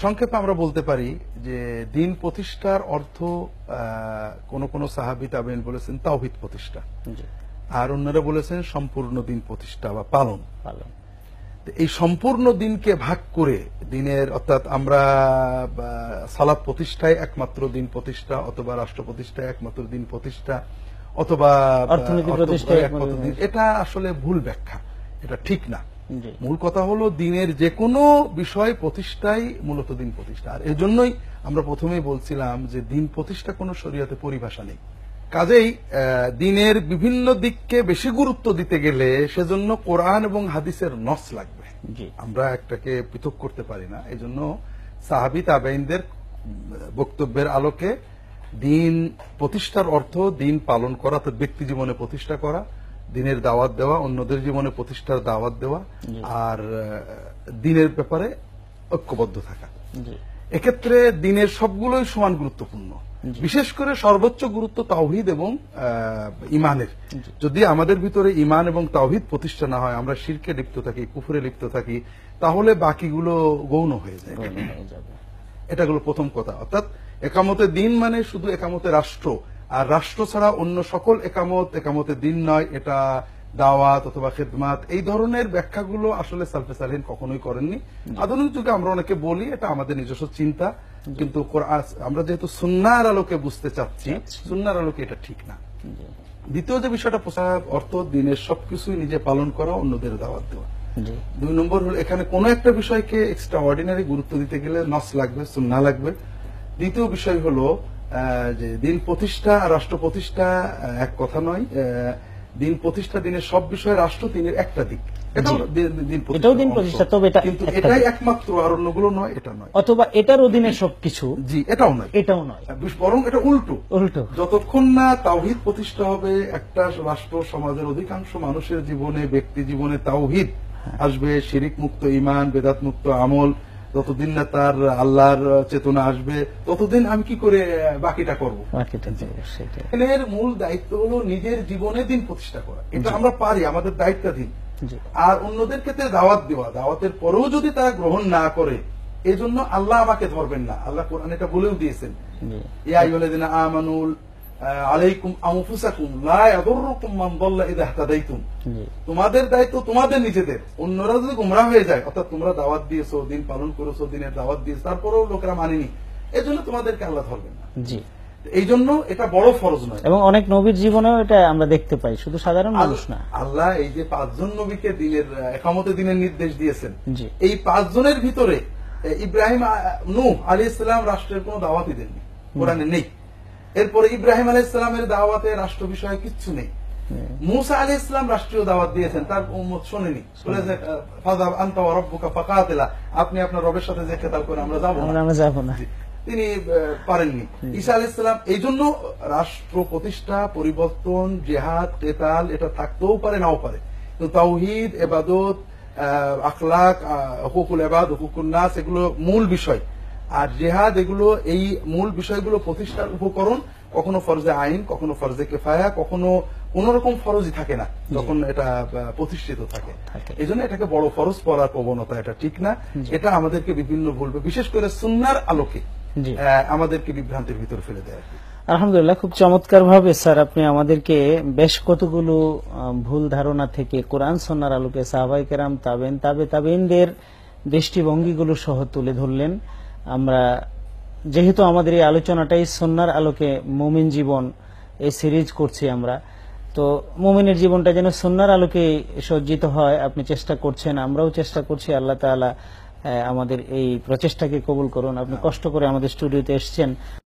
সংক্ষেপে আমরা বলতে পারি যে দিন প্রতিষ্ঠার অর্থ কোন কোন সাহাবী তাবেঈন বলেছেন তাওহীদ প্রতিষ্ঠা, আর অন্যরা বলেছেন সম্পূর্ণ দিন প্রতিষ্ঠা বা পালন। এই সম্পূর্ণ দিনকে ভাগ করে দিনের, অর্থাৎ আমরা সালাত প্রতিষ্ঠায় একমাত্র দিন প্রতিষ্ঠা, অথবা রাষ্ট্র প্রতিষ্ঠায় একমাত্র দিন প্রতিষ্ঠা, অথবা অর্থনীতি প্রতিষ্ঠায় একমাত্র দিন, এটা আসলে ভুল ব্যাখ্যা, এটা ঠিক না। মূল কথা হলো দিনের যে কোনো বিষয় প্রতিষ্ঠাই মূলত দিন প্রতিষ্ঠা। আর এর জন্যই আমরা প্রথমেই বলছিলাম যে দিন প্রতিষ্ঠা কোনো শরীয়তে পরিভাষা নেই। কাজেই দিনের বিভিন্ন দিককে বেশি গুরুত্ব দিতে গেলে সেজন্য কোরআন এবং হাদিসের নস লাগবে, আমরা একটাকে পৃথক করতে পারি না। এই জন্য সাহাবী তাবেঈনদের বক্তব্যের আলোকে দিন প্রতিষ্ঠার অর্থ দিন পালন করা, তো ব্যক্তি জীবনে প্রতিষ্ঠা করা, দিনের দাওয়াত দেওয়া, অন্যদের জীবনে প্রতিষ্ঠার দাওয়াত দেওয়া, আর দিনের ব্যাপারে ঐক্যবদ্ধ থাকা। এক্ষেত্রে দিনের সবগুলোই সমান গুরুত্বপূর্ণ, বিশেষ করে সর্বোচ্চ গুরুত্ব তাওহীদ এবং ঈমানের। যদি আমাদের ভিতরে ঈমান এবং তাওহীদ প্রতিষ্ঠা না হয়, আমরা শিরকে লিপ্ত থাকি, কুফরে লিপ্ত থাকি, তাহলে বাকিগুলো গৌণ হয়ে যায়। এটা হলো প্রথম কথা। অর্থাৎ একামতে দিন মানে শুধু একামতে রাষ্ট্র, আর রাষ্ট্র ছাড়া অন্য সকল একামতে দিন নয়। এটা দাওয়াত অথবা খেদমাত, এই ধরনের ব্যাখ্যাগুলো আসলে সালফে সালেহিন কখনোই করেননি। আধুনিক যুগে আমরা অনেকে বলি, এটা আমাদের নিজস্ব চিন্তা, কিন্তু আমরা যেহেতু সুন্নাহর আলোকে বুঝতে চাচ্ছি, সুন্নাহর আলোকে এটা ঠিক না। দ্বিতীয় যে বিষয়টা অর্থ দিনের সবকিছুই নিজে পালন করা, অন্যদের দাওয়াত দেওয়া। 2 নম্বর হলো এখানে কোন একটা বিষয়কে এক্সট্রা অর্ডিনারি গুরুত্ব দিতে গেলে নস লাগবে, সুন্নাহ লাগবে। দ্বিতীয় বিষয় হলো যে দিন প্রতিষ্ঠা আর রাষ্ট্র প্রতিষ্ঠা এক কথা নয়। দিন প্রতিষ্ঠা, দিনের সব বিষয়ে রাষ্ট্র দিনের একটা দিক, এটাও দিন প্রতিষ্ঠা, তবে কিন্তু এটাই একমাত্র, আর অন্যগুলো নয়, এটা নয়। অথবা এটার অধীনে সবকিছু, জি, এটাও নয়, বরং এটা উল্টো। যতক্ষণ না তাওহীদ প্রতিষ্ঠা হবে একটা রাষ্ট্র, সমাজের অধিকাংশ মানুষের জীবনে, ব্যক্তি জীবনে তাওহীদ আসবে, শিরিক মুক্ত ঈমান, বেদাত মুক্ত আমল, যতদিন না তার আল্লাহর চেতনা আসবে, ততদিন আমি কি করে বাকিটা করবো? এর মূল দায়িত্ব হলো নিজের জীবনে দিন প্রতিষ্ঠা করা। এটা আমরা পারি, আমাদের দায়িত্বাধীন। আর অন্যদের ক্ষেত্রে দাওয়াত দেওয়া, দাওয়াতের পরেও যদি তারা গ্রহণ না করে, এই জন্য আল্লাহ আমাকে ধরবেন না। আল্লাহ কোরআন এটা বলেও দিয়েছেন, ইয়া আইয়ুহাল্লাযীনা আমানুল আলাইকুম আনফুসাকুম লা ইয়াদুররুকুম মান দাল্লা ইযা ইহতাদাইতুম। তোমাদের দায়িত্ব তোমাদের নিজেদের, অন্যরা যদি গোমরাহ হয়ে যায়, অর্থাৎ তোমরা দাওয়াত দিয়েছো, দিন পালন করেছো, দিনের দাওয়াত দিয়েছো, তারপরেও লোকেরা মানেনি, এজন্য তোমাদেরকে আল্লাহ ধরবেন না। এই জন্য এটা বড় ফরজ নয়, এবং অনেক নবীর জীবনেও এটা আমরা দেখতে পাই, শুধু সাধারণ মানুষ না। আল্লাহ এই যে 5 জন নবীকে দিনের একামতে দিনের নির্দেশ দিয়েছেন, এই 5 জনের ভিতরে ইব্রাহিম, নূহ আলাইহিস সালাম রাষ্ট্রের কোনো দাওয়াতই দেননি, কোরআনে নেই। এরপরে ইব্রাহিম আলাইহিস সালামের দাওয়াতে রাষ্ট্র বিষয়ে কিচ্ছু নেই। মূসা আলাইহিস সালাম রাষ্ট্রীয় দাওয়াত দিয়েছেন, তার উম্মত শোনেনি, বলেছে ফাযাব আনতা ওয়া রাব্বুকা ফাকাতিলা, আপনি আপনার রবের সাথে যে খেতাব করে আমরা যাব না, তিনি পারেননি। ঈসা আলাইহিস সালাম, এই জন্য রাষ্ট্র প্রতিষ্ঠা, পরিবর্তন, জিহাদ, কিতাল, এটা থাকতেও পারে, নাও পারে, কিন্তু তাওহীদ, ইবাদত, আখলাক, হুকুকুল ইবাদ, হুকুকুন নাস, এগুলো মূল বিষয়। আর জিহাদ, এগুলো এই মূল বিষয়গুলো প্রতিষ্ঠার উপকরণ। কখনো ফরজে আইন, কখনো ফরজে কিফায়া, কখনো কোন রকম ফরজই থাকে না যখন এটা প্রতিষ্ঠিত থাকে। এই জন্য এটাকে বড় ফরজ করার প্রবণতা, এটা ঠিক না। এটা আমাদেরকে বিভিন্ন ভুলবে, বিশেষ করে সুন্নাহর আলোকে আমাদেরকে বিভ্রান্তির ভিতর ফেলে দেয়। আলহামদুলিল্লাহ, খুব চমৎকার ভাবে স্যার আপনি আমাদেরকে বেশ কতগুলো ভুল ধারণা থেকে কোরআন সুন্নাহর আলোকে সাহাবায়ে কেরাম, তাবেঈন, তাবেঈনদের দৃষ্টিভঙ্গিগুলো সহ তুলে ধরলেন। আমরা যেহেতু আমাদের এই আলোচনাটাই সুন্নাহর আলোকে মুমিন জীবন, এই সিরিজ করছি আমরা, তো মুমিনের জীবনটা যেন সুন্নাহর আলোকে সজ্জিত হয়, আপনি চেষ্টা করছেন, আমরাও চেষ্টা করছি। আল্লাহ তাআলা আমাদের এই প্রচেষ্টাকে কবুল করুন। আপনি কষ্ট করে আমাদের স্টুডিওতে এসেছেন।